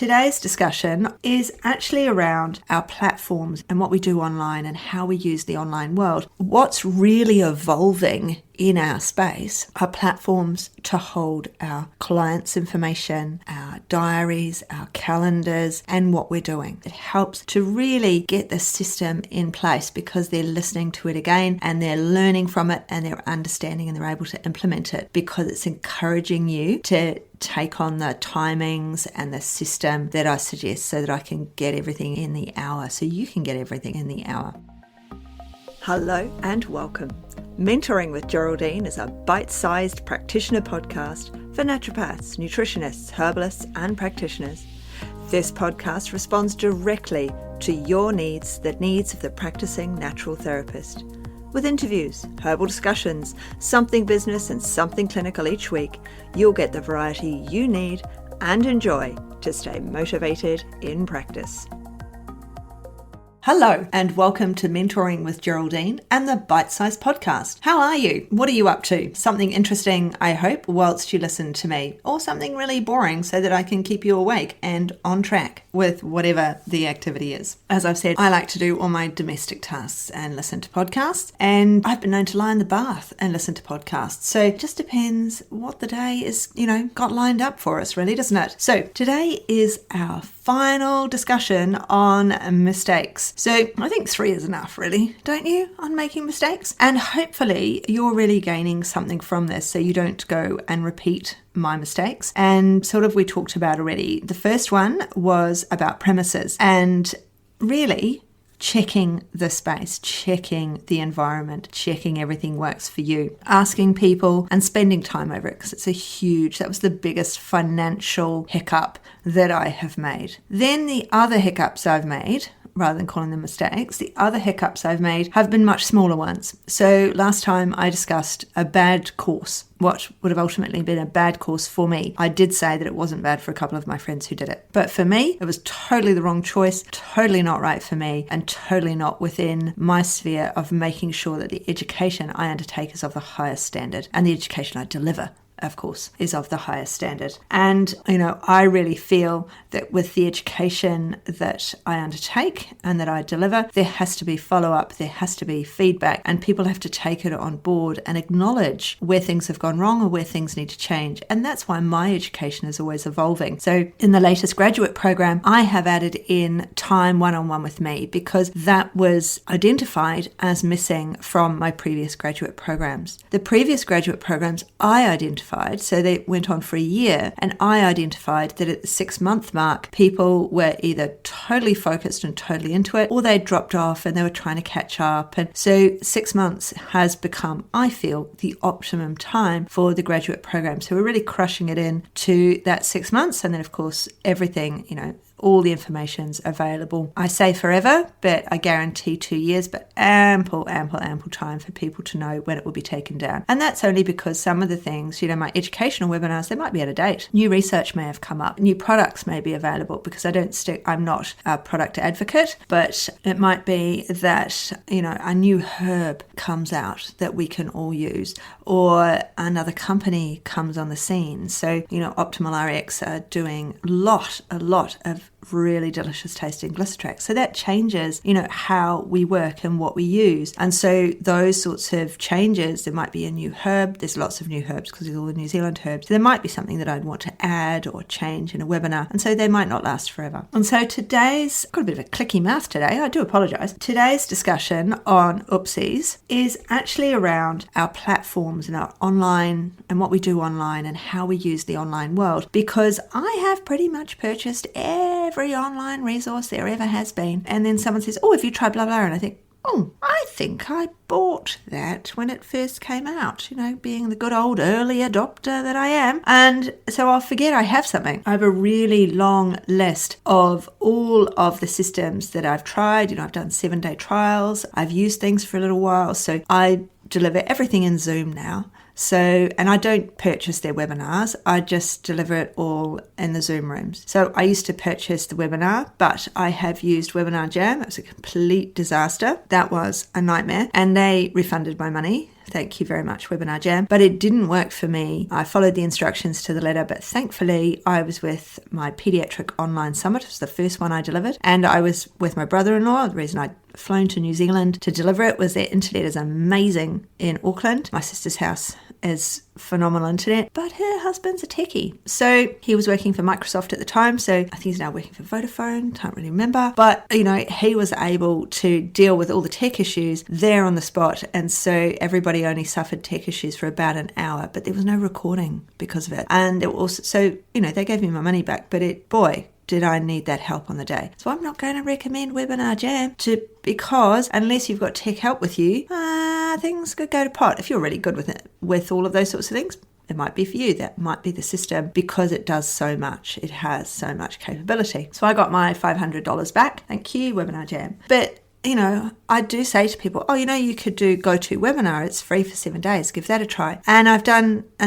today's discussion is actually around our platforms and what we do online and how we use the online world. What's really evolving in our space are platforms to hold our clients' information, our diaries, our calendars, and what we're doing. It helps to really get the system in place because they're listening to it again and they're learning from it and they're understanding and they're able to implement it because it's encouraging you to take on the timings and the system that I suggest so that I can get everything in the hour, so you can get everything in the hour. Hello and welcome. Mentoring with Geraldine is a bite-sized practitioner podcast for naturopaths, nutritionists, herbalists, and practitioners. This podcast responds directly to your needs, the needs of the practicing natural therapist. With interviews, herbal discussions, something business and something clinical each week, you'll get the variety you need and enjoy to stay motivated in practice. Hello and welcome to Mentoring with Geraldine and the Bite Size Podcast. How are you? What are you up to? Something interesting, I hope, whilst you listen to me, or something really boring so that I can keep you awake and on track with whatever the activity is. As I've said, I like to do all my domestic tasks and listen to podcasts, and I've been known to lie in the bath and listen to podcasts. So it just depends what the day is, got lined up for us, really, doesn't it? So today is our final discussion on mistakes. So I think 3 is enough, really, don't you, on making mistakes? And hopefully you're really gaining something from this so you don't go and repeat my mistakes. And sort of we talked about already. The first one was about premises and really checking the space, checking the environment, checking everything works for you, asking people and spending time over it because that was the biggest financial hiccup that I have made. Then the other hiccups I've made, rather than calling them mistakes, the other hiccups I've made have been much smaller ones. So last time I discussed a bad course, what would have ultimately been a bad course for me. I did say that it wasn't bad for a couple of my friends who did it. But for me, it was totally the wrong choice, totally not right for me, and totally not within my sphere of making sure that the education I undertake is of the highest standard and the education I deliver, of course, is of the highest standard. And, I really feel that with the education that I undertake and that I deliver, there has to be follow-up, there has to be feedback, and people have to take it on board and acknowledge where things have gone wrong or where things need to change. And that's why my education is always evolving. So in the latest graduate program, I have added in time one-on-one with me because that was identified as missing from my previous graduate programs. The previous graduate programs I identified, so they went on for a year, and I identified that at the 6-month mark, people were either totally focused and totally into it, or they dropped off and they were trying to catch up. And so 6 months has become, I feel, the optimum time for the graduate program. So we're really crushing it in to that 6 months. And then, of course, everything, all the information's available. I say forever, but I guarantee 2 years, but ample time for people to know when it will be taken down. And that's only because some of the things, my educational webinars, they might be out of date. New research may have come up. New products may be available because I'm not a product advocate, but it might be that, a new herb comes out that we can all use, or another company comes on the scene. So, Optimal RX are doing a lot of really delicious tasting glycetrax. So that changes, how we work and what we use. And so those sorts of changes, there might be a new herb. There's lots of new herbs because there's all the New Zealand herbs. So there might be something that I'd want to add or change in a webinar. And so they might not last forever. And so today's, got a bit of a clicky mouth today. I do apologize. Today's discussion on oopsies is actually around our platforms and our online and what we do online and how we use the online world, because I have pretty much purchased every online resource there ever has been. And then someone says, have you tried blah, blah, and I think, I think I bought that when it first came out, being the good old early adopter that I am. And so I'll forget I have something. I have a really long list of all of the systems that I've tried. I've done 7-day trials. I've used things for a little while. So I deliver everything in Zoom now. So, and I don't purchase their webinars, I just deliver it all in the Zoom rooms. So I used to purchase the webinar, but I have used Webinar Jam. It was a complete disaster. That was a nightmare. And they refunded my money Thank you very much, Webinar Jam. But it didn't work for me. I followed the instructions to the letter, but thankfully I was with my pediatric online summit. It was the first one I delivered. And I was with my brother-in-law. The reason I'd flown to New Zealand to deliver it was their internet is amazing in Auckland. My sister's house is phenomenal internet, but her husband's a techie. So he was working for Microsoft at the time. So I think he's now working for Vodafone. Can't really remember. But, he was able to deal with all the tech issues there on the spot. And so everybody only suffered tech issues for about an hour, but there was no recording because of it. And it also, they gave me my money back, but did I need that help on the day. So I'm not going to recommend Webinar Jam because unless you've got tech help with you, things could go to pot. If you're really good with it, with all of those sorts of things, it might be for you. That might be the system because it does so much. It has so much capability. So I got my $500 back. Thank you, Webinar Jam. But I do say to people, you could do GoToWebinar. It's free for 7 days. Give that a try. And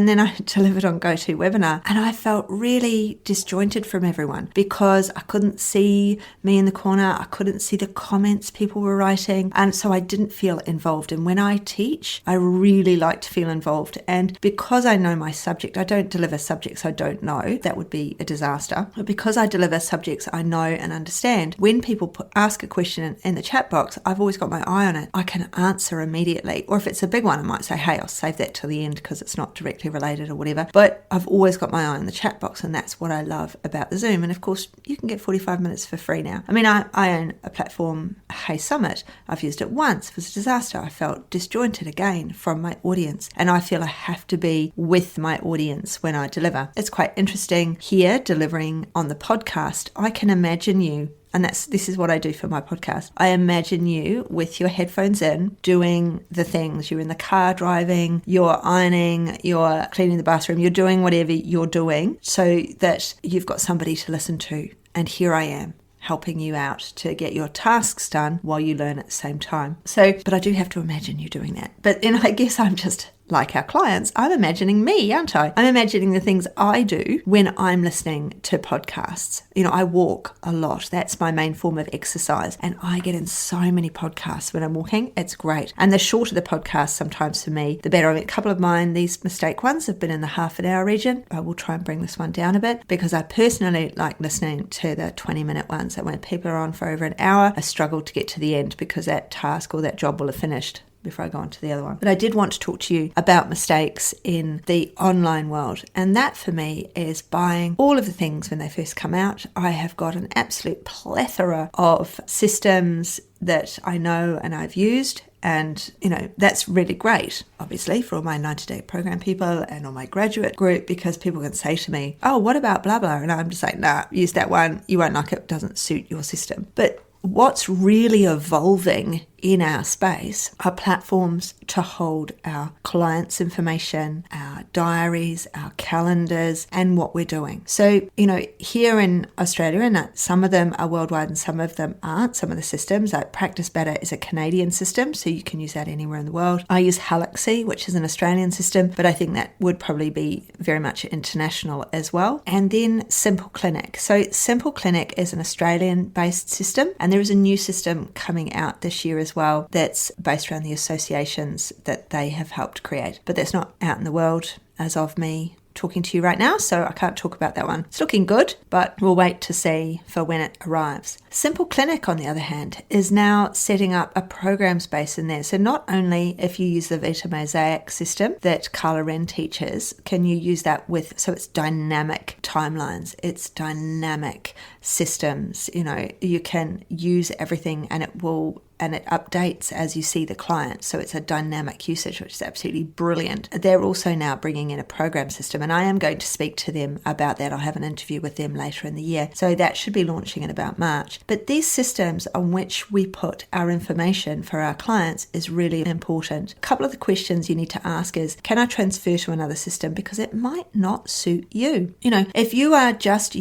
then I delivered on GoToWebinar and I felt really disjointed from everyone because I couldn't see me in the corner. I couldn't see the comments people were writing. And so I didn't feel involved. And when I teach, I really like to feel involved. And because I know my subject, I don't deliver subjects I don't know. That would be a disaster. But because I deliver subjects I know and understand, when people ask a question in the chat box, I've always got my eye on it. I can answer immediately. Or if it's a big one, I might say, hey, I'll save that till the end because it's not directly related or whatever. But I've always got my eye on the chat box, and that's what I love about the Zoom. And of course, you can get 45 minutes for free now. I own a platform, Hey Summit. I've used it once. It was a disaster. I felt disjointed again from my audience. And I feel I have to be with my audience when I deliver. It's quite interesting here delivering on the podcast. I can imagine you. And this is what I do for my podcast. I imagine you with your headphones in doing the things. You're in the car driving, you're ironing, you're cleaning the bathroom, you're doing whatever you're doing so that you've got somebody to listen to. And here I am, helping you out to get your tasks done while you learn at the same time. But I do have to imagine you doing that. But then I guess I'm just like our clients, I'm imagining me, aren't I? I'm imagining the things I do when I'm listening to podcasts. I walk a lot. That's my main form of exercise. And I get in so many podcasts when I'm walking. It's great. And the shorter the podcast sometimes for me, the better. A couple of mine, these mistake ones, have been in the half an hour region. I will try and bring this one down a bit because I personally like listening to the 20-minute ones. That when people are on for over an hour, I struggle to get to the end because that task or that job will have finished before I go on to the other one. But I did want to talk to you about mistakes in the online world. And that for me is buying all of the things when they first come out. I have got an absolute plethora of systems that I know and I've used. And, that's really great, obviously, for all my 90-day program people and all my graduate group, because people can say to me, oh, what about blah, blah? And I'm just like, nah, use that one. You won't like it. It doesn't suit your system. But what's really evolving in our space are platforms to hold our clients' information, our diaries, our calendars, and what we're doing. So, here in Australia, and some of them are worldwide and some of them aren't, some of the systems, like Practice Better is a Canadian system, so you can use that anywhere in the world. I use Halaxy, which is an Australian system, but I think that would probably be very much international as well. And then Simple Clinic. So Simple Clinic is an Australian-based system, and there is a new system coming out this year as well that's based around the associations that they have helped create. But that's not out in the world as of me talking to you right now, so I can't talk about that one. It's looking good, but we'll wait to see for when it arrives. Simple Clinic, on the other hand, is now setting up a program space in there. So not only if you use the Vita Mosaic system that Carla Wren teaches, can you use that so it's dynamic timelines, it's dynamic systems, you can use everything and it updates as you see the client. So it's a dynamic usage, which is absolutely brilliant. They're also now bringing in a program system, and I am going to speak to them about that. I'll have an interview with them later in the year. So that should be launching in about March. But these systems on which we put our information for our clients is really important. A couple of the questions you need to ask is, can I transfer to another system? Because it might not suit you. If you are just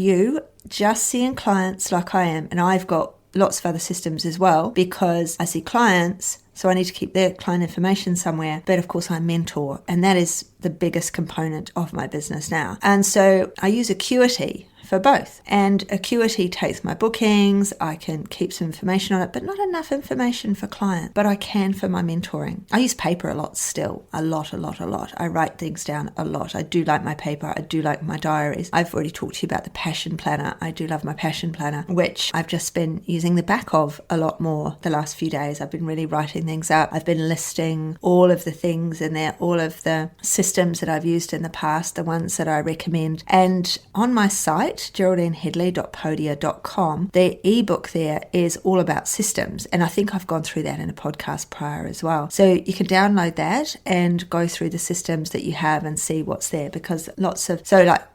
seeing clients like I am, and I've got lots of other systems as well, because I see clients, so I need to keep their client information somewhere. But of course I mentor, and that is the biggest component of my business now. And so I use Acuity for for both. And Acuity takes my bookings, I can keep some information on it, but not enough information for client, but I can for my mentoring. I use paper a lot still, a lot. I write things down a lot. I do like my paper, I do like my diaries. I've already talked to you about the passion planner. I do love my passion planner, which I've just been using the back of a lot more the last few days. I've been really writing things out. I've been listing all of the things in there, all of the systems that I've used in the past, the ones that I recommend. And on my site, geraldineheadley.podia.com, the ebook there is all about systems. And I think I've gone through that in a podcast prior as well. So you can download that and go through the systems that you have and see what's there, because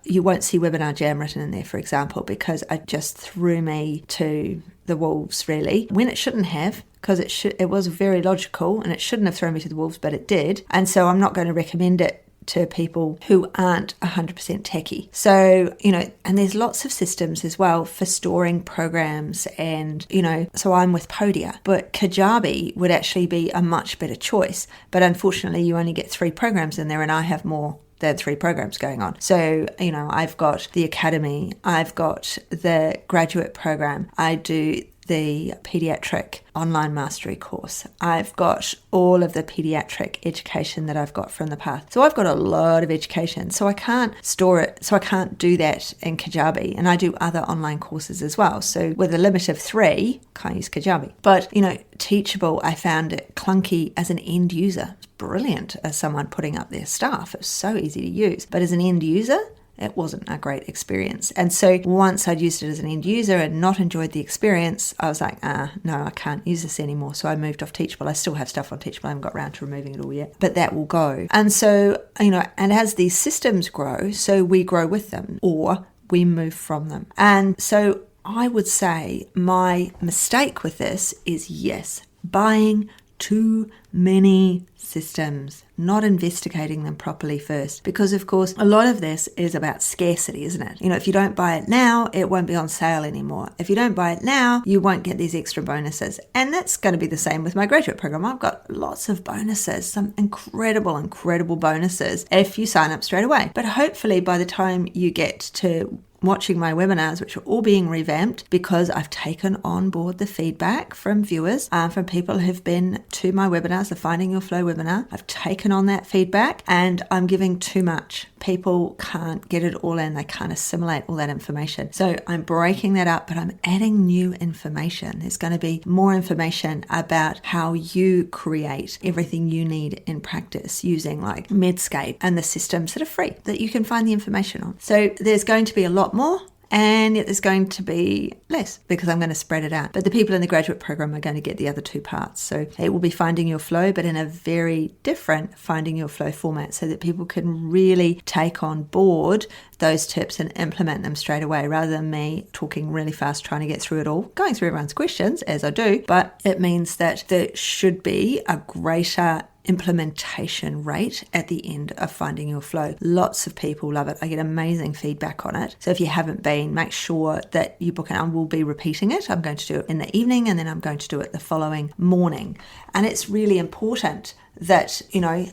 you won't see Webinar Jam written in there, for example, because it just threw me to the wolves, really, when it shouldn't have, because it was very logical and it shouldn't have thrown me to the wolves, but it did. And so I'm not going to recommend it to people who aren't 100% techie. So, and there's lots of systems as well for storing programs and, so I'm with Podia, but Kajabi would actually be a much better choice. But unfortunately, you only get 3 programs in there, and I have more than 3 programs going on. So, I've got the Academy, I've got the graduate program, I do the pediatric online mastery course. I've got all of the pediatric education that I've got from the past. So I've got a lot of education. So I can't store it. So I can't do that in Kajabi. And I do other online courses as well. So with a limit of 3, can't use Kajabi. But, Teachable, I found it clunky as an end user. It's brilliant as someone putting up their stuff. It's so easy to use. But as an end user, it wasn't a great experience. And so once I'd used it as an end user and not enjoyed the experience, I was like, no, I can't use this anymore. So I moved off Teachable. I still have stuff on Teachable. I haven't got around to removing it all yet, but that will go. And so, and as these systems grow, so we grow with them or we move from them. And so I would say my mistake with this is, yes, buying too many systems, not investigating them properly first. Because of course, a lot of this is about scarcity, isn't it? If you don't buy it now, it won't be on sale anymore. If you don't buy it now, you won't get these extra bonuses. And that's going to be the same with my graduate program. I've got lots of bonuses, some incredible bonuses if you sign up straight away. But hopefully by the time you get to watching my webinars, which are all being revamped because I've taken on board the feedback from viewers, from people who've been to my webinars, the Finding Your Flow webinar. I've taken on that feedback and I'm giving too much. People can't get it all in. They can't assimilate all that information. So I'm breaking that up, but I'm adding new information. There's going to be more information about how you create everything you need in practice using like Medscape and the systems that are free that you can find the information on. So there's going to be a lot more, and yet there's going to be less because I'm going to spread it out. But the people in the graduate program are going to get the other 2 parts. So it will be Finding Your Flow, but in a very different Finding Your Flow format so that people can really take on board those tips and implement them straight away rather than me talking really fast, trying to get through it all, going through everyone's questions as I do. But it means that there should be a greater implementation rate at the end of Finding Your Flow. Lots of people love it. I get amazing feedback on it. So if you haven't been, make sure that you book it. I will be repeating it. I'm going to do it in the evening and then I'm going to do it the following morning. And it's really important that,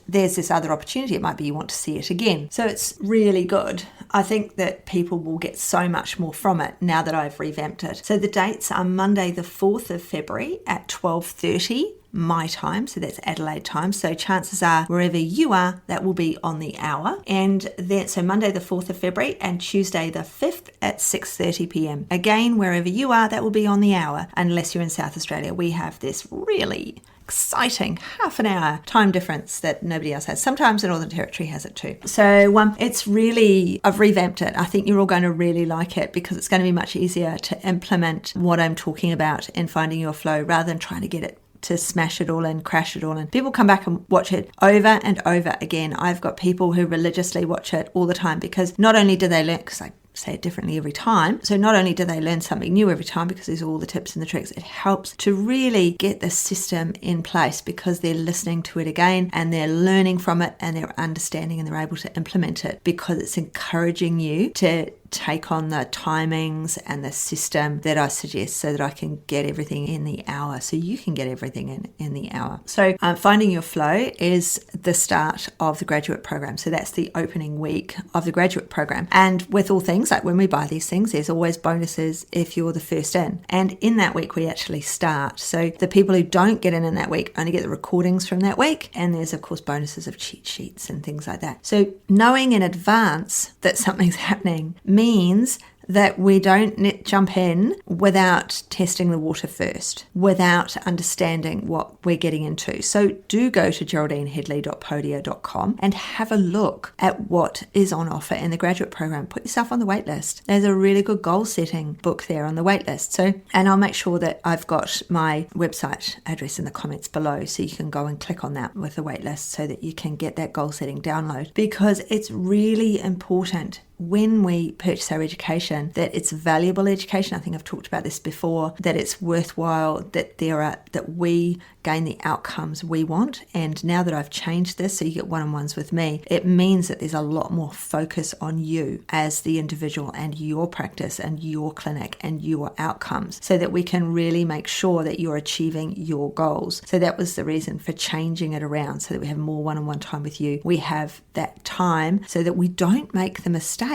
there's this other opportunity. It might be you want to see it again. So it's really good. I think that people will get so much more from it now that I've revamped it. So the dates are Monday the 4th of February at 12:30 my time, so that's Adelaide time. So chances are wherever you are, that will be on the hour. And then so Monday the 4th of February and Tuesday the 5th at 6:30 p.m. Again, wherever you are, that will be on the hour, unless you're in South Australia. We have this really exciting half an hour time difference that nobody else has. Sometimes the Northern Territory has it too. So it's really, I've revamped it. I think you're all going to really like it because it's going to be much easier to implement what I'm talking about in Finding Your Flow rather than trying to get it to smash it all in, crash it all in. People come back and watch it over and over again. I've got people who religiously watch it all the time because not only do they learn, because I say it differently every time, so not only do they learn something new every time because there's all the tips and the tricks, it helps to really get the system in place because they're listening to it again and they're learning from it and they're understanding and they're able to implement it because it's encouraging you to take on the timings and the system that I suggest so that I can get everything in the hour, so you can get everything in the hour. So finding your flow is the start of the graduate program. So that's the opening week of the graduate program. And with all things, like when we buy these things, there's always bonuses if you're the first in. And in that week, we actually start. So the people who don't get in that week only get the recordings from that week. And there's, of course, bonuses of cheat sheets and things like that. So knowing in advance that something's happening means that we don't jump in without testing the water first, without understanding what we're getting into. So do go to geraldineheadley.podia.com and have a look at what is on offer in the graduate program. Put yourself on the wait list. There's a really good goal setting book there on the wait list. So, and I'll make sure that I've got my website address in the comments below so you can go and click on that with the wait list so that you can get that goal setting download, because it's really important when we purchase our education that it's valuable education. I think I've talked about this before, that it's worthwhile, that we gain the outcomes we want. And now that I've changed this, so you get one-on-ones with me, it means that there's a lot more focus on you as the individual and your practice and your clinic and your outcomes, so that we can really make sure that you're achieving your goals. So that was the reason for changing it around, so that we have more one-on-one time with you. We have that time so that we don't make the mistakes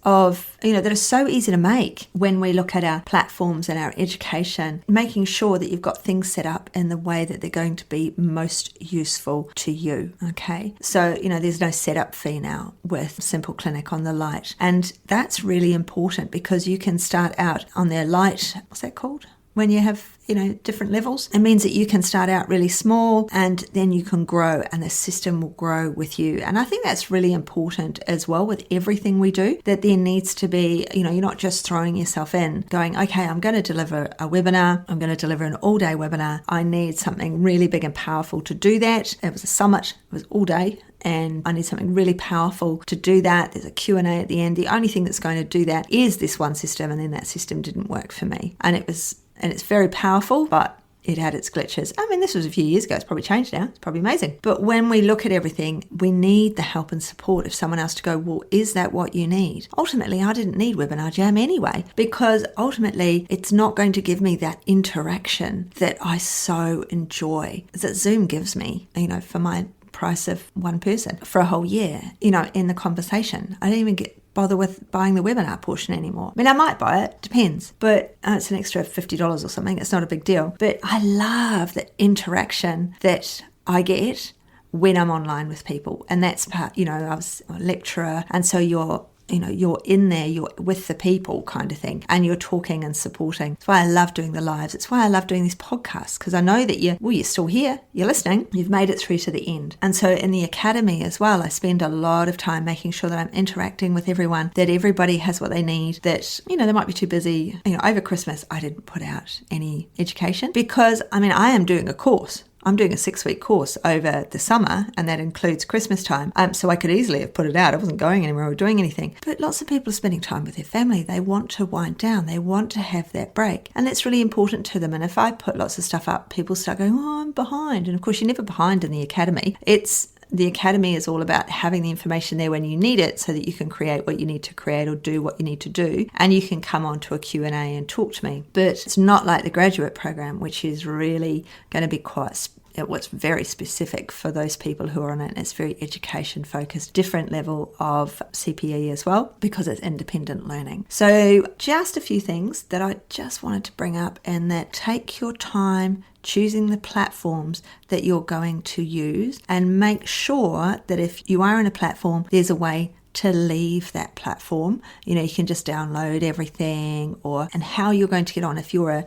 of, that are so easy to make when we look at our platforms and our education, making sure that you've got things set up in the way that they're going to be most useful to you. Okay. So, there's no setup fee now with Simple Clinic on the Lite. And that's really important because you can start out on their Lite. What's that called? When you have, different levels, it means that you can start out really small and then you can grow and the system will grow with you. And I think that's really important as well with everything we do, that there needs to be, you're not just throwing yourself in going, okay, I'm going to deliver a webinar. I'm going to deliver an all-day webinar. I need something really big and powerful to do that. It was a summit. It was all day. And I need something really powerful to do that. There's a Q&A at the end. The only thing that's going to do that is this one system, and then that system didn't work for me. And it's very powerful, but it had its glitches. I mean, this was a few years ago. It's probably changed now. It's probably amazing. But when we look at everything, we need the help and support of someone else to go, well, is that what you need? Ultimately, I didn't need Webinar Jam anyway, because ultimately it's not going to give me that interaction that I so enjoy, that Zoom gives me, for my price of one person for a whole year, in the conversation. I don't even bother with buying the webinar portion anymore. I mean, I might buy it, depends, but it's an extra $50 or something. It's not a big deal. But I love the interaction that I get when I'm online with people. And that's part, I was a lecturer, and so you're in there, you're with the people kind of thing, and you're talking and supporting. That's why I love doing the lives. It's why I love doing these podcasts, because I know that you're still here, you're listening, you've made it through to the end. And so in the academy as well, I spend a lot of time making sure that I'm interacting with everyone, that everybody has what they need, that, they might be too busy. Over Christmas, I didn't put out any education because, I am doing a course. I'm doing a 6-week course over the summer, and that includes Christmas time. So I could easily have put it out. I wasn't going anywhere or doing anything. But lots of people are spending time with their family. They want to wind down. They want to have that break. And that's really important to them. And if I put lots of stuff up, people start going, oh, I'm behind. And of course, you're never behind in the academy. The academy is all about having the information there when you need it so that you can create what you need to create or do what you need to do. And you can come on to a Q&A and talk to me. But it's not like the graduate program, which is really going to be what's very specific for those people who are on it. It's very education focused, different level of CPE as well, because it's independent learning. So just a few things that I just wanted to bring up, and that take your time choosing the platforms that you're going to use, and make sure that if you are in a platform, there's a way to leave that platform. You can just download everything, and how you're going to get on.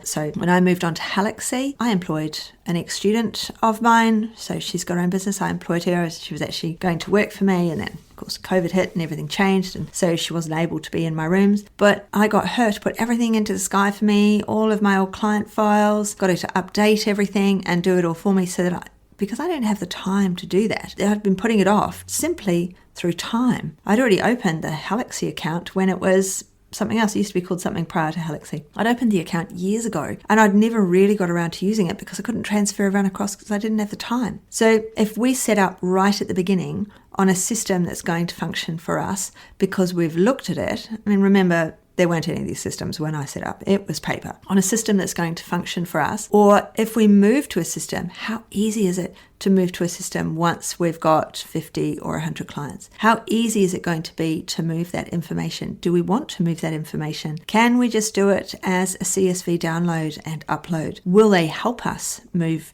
So when I moved on to Halaxy, I employed an ex-student of mine. So she's got her own business. I employed her as she was actually going to work for me. And then of course COVID hit and everything changed. And so she wasn't able to be in my rooms, but I got her to put everything into the sky for me, all of my old client files, got her to update everything and do it all for me, so that because I don't have the time to do that. I'd been putting it off simply through time. I'd already opened the Halaxy account when it was something else. It used to be called something prior to Halaxy. I'd opened the account years ago, and I'd never really got around to using it because I couldn't transfer everyone across because I didn't have the time. So if we set up right at the beginning on a system that's going to function for us because we've looked at it. I mean, remember, there weren't any of these systems when I set up. It was paper. On a system that's going to function for us. Or if we move to a system, how easy is it to move to a system once we've got 50 or 100 clients? How easy is it going to be to move that information? Do we want to move that information? Can we just do it as a CSV download and upload? Will they help us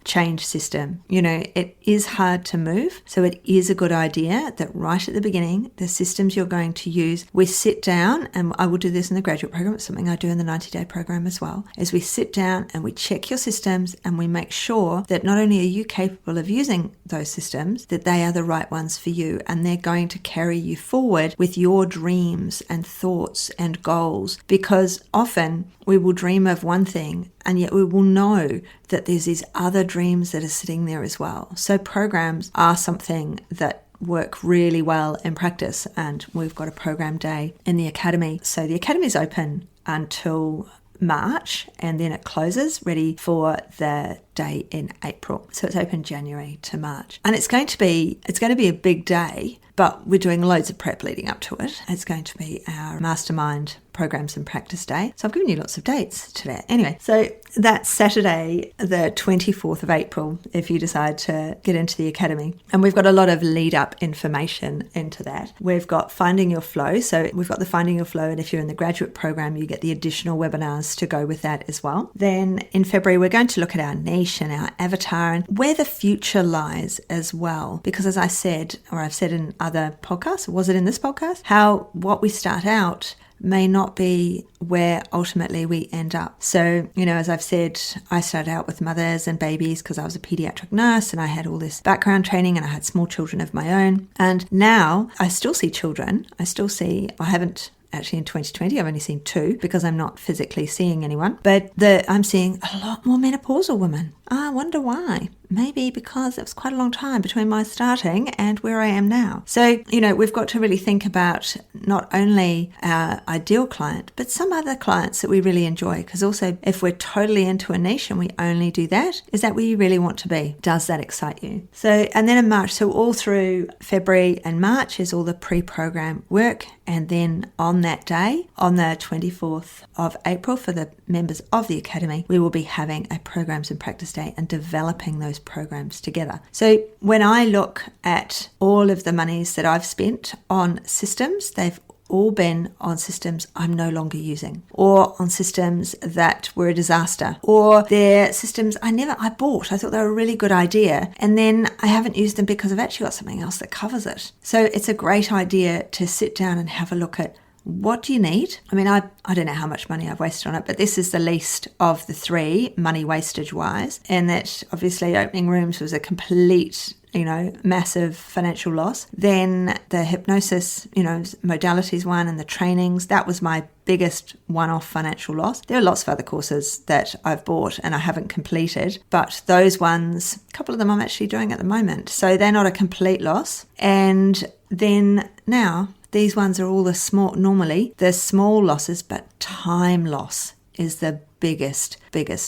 change system? It is hard to move. So it is a good idea that right at the beginning, the systems you're going to use, we sit down, and I will do this in the graduate program. It's something I do in the 90-day program as well, is we sit down and we check your systems and we make sure that not only are you capable of using those systems, that they are the right ones for you and they're going to carry you forward with your dreams and thoughts and goals. Because often we will dream of one thing and yet we will know that there's these other dreams that are sitting there as well. So programs are something that work really well in practice, and we've got a program day in the academy. So the academy is open until March and then it closes, ready for the day in April. So it's open January to March. And it's going to be a big day, but we're doing loads of prep leading up to it. It's going to be our mastermind programs and practice day. So I've given you lots of dates today. Anyway, so that's Saturday, the 24th of April, if you decide to get into the academy. And we've got a lot of lead up information into that. We've got Finding Your Flow. So we've got the Finding Your Flow. And if you're in the graduate program, you get the additional webinars to go with that as well. Then in February, we're going to look at our niche and our avatar and where the future lies as well. Because as I said, or I've said in other podcasts, was it in this podcast? How what we start out may not be where ultimately we end up. So, as I've said, I started out with mothers and babies because I was a pediatric nurse and I had all this background training and I had small children of my own. And now I still see children. I haven't actually in 2020, I've only seen 2 because I'm not physically seeing anyone. But I'm seeing a lot more menopausal women. I wonder why. Maybe because it was quite a long time between my starting and where I am now. So, we've got to really think about not only our ideal client, but some other clients that we really enjoy. Because also, if we're totally into a niche and we only do that, is that where you really want to be? Does that excite you? So, and then in March, so all through February and March is all the pre-program work. And then on that day, on the 24th of April, for the members of the Academy, we will be having a Programs and Practice Day and developing those programs together. So when I look at all of the monies that I've spent on systems, they've all been on systems I'm no longer using, or on systems that were a disaster, or they're systems I bought. I thought they were a really good idea, and then I haven't used them because I've actually got something else that covers it. So it's a great idea to sit down and have a look at what do you need? I mean, I don't know how much money I've wasted on it, but this is the least of the 3 money wastage wise, and that obviously opening rooms was a complete massive financial loss. Then the hypnosis, modalities one and the trainings, that was my biggest one-off financial loss. There are lots of other courses that I've bought and I haven't completed, but those ones, a couple of them I'm actually doing at the moment. So they're not a complete loss. And then now these ones are all the small losses, but time loss is the biggest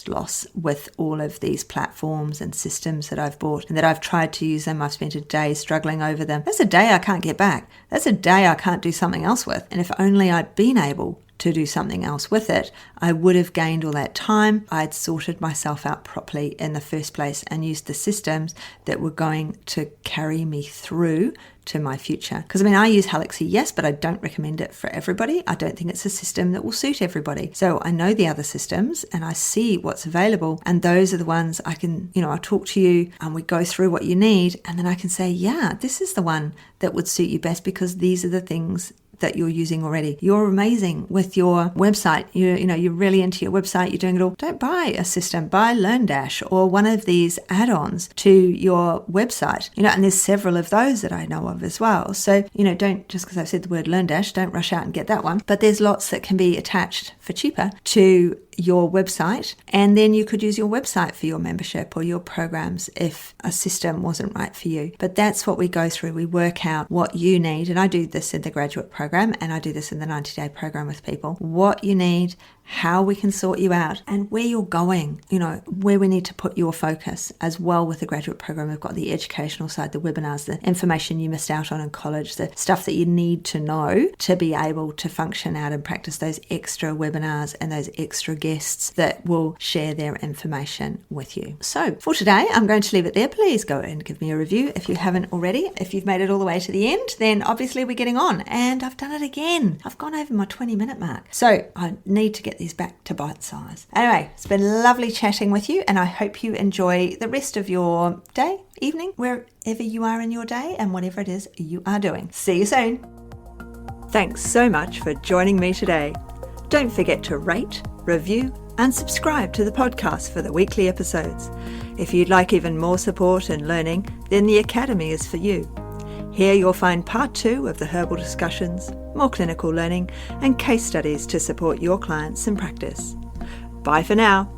loss with all of these platforms and systems that I've bought and that I've tried to use them. I've spent a day struggling over them. That's a day I can't get back. That's a day I can't do something else with. And if only I'd been able to do something else with it, I would have gained all that time. I'd sorted myself out properly in the first place and used the systems that were going to carry me through to my future. Because I use Halixy, yes, but I don't recommend it for everybody. I don't think it's a system that will suit everybody. So I know the other systems and I see what's available, and those are the ones I can, I'll talk to you and we go through what you need, and then I can say, yeah, this is the one that would suit you best because these are the things that you're using already. You're amazing with your website. You're really into your website. You're doing it all. Don't buy a system. Buy LearnDash or one of these add-ons to your website. And there's several of those that I know of as well. So, don't, just because I've said the word LearnDash, don't rush out and get that one. But there's lots that can be attached for cheaper to your website, and then you could use your website for your membership or your programs if a system wasn't right for you. But that's what we go through. We work out what you need, and I do this in the graduate program and I do this in the 90-day program with people. What you need how we can sort you out, and where you're going, where we need to put your focus as well with the graduate program. We've got the educational side, the webinars, the information you missed out on in college, the stuff that you need to know to be able to function out and practice those extra webinars and those extra guests that will share their information with you. So for today, I'm going to leave it there. Please go and give me a review if you haven't already. If you've made it all the way to the end, then obviously we're getting on, and I've done it again. I've gone over my 20-minute mark. So I need to get these back to bite size. Anyway, it's been lovely chatting with you, and I hope you enjoy the rest of your day, evening, wherever you are in your day and whatever it is you are doing. See you soon. Thanks so much for joining me today. Don't forget to rate, review, and subscribe to the podcast for the weekly episodes. If you'd like even more support and learning, then the Academy is for you. Here you'll find part 2 of the herbal discussions, more clinical learning, and case studies to support your clients in practice. Bye for now.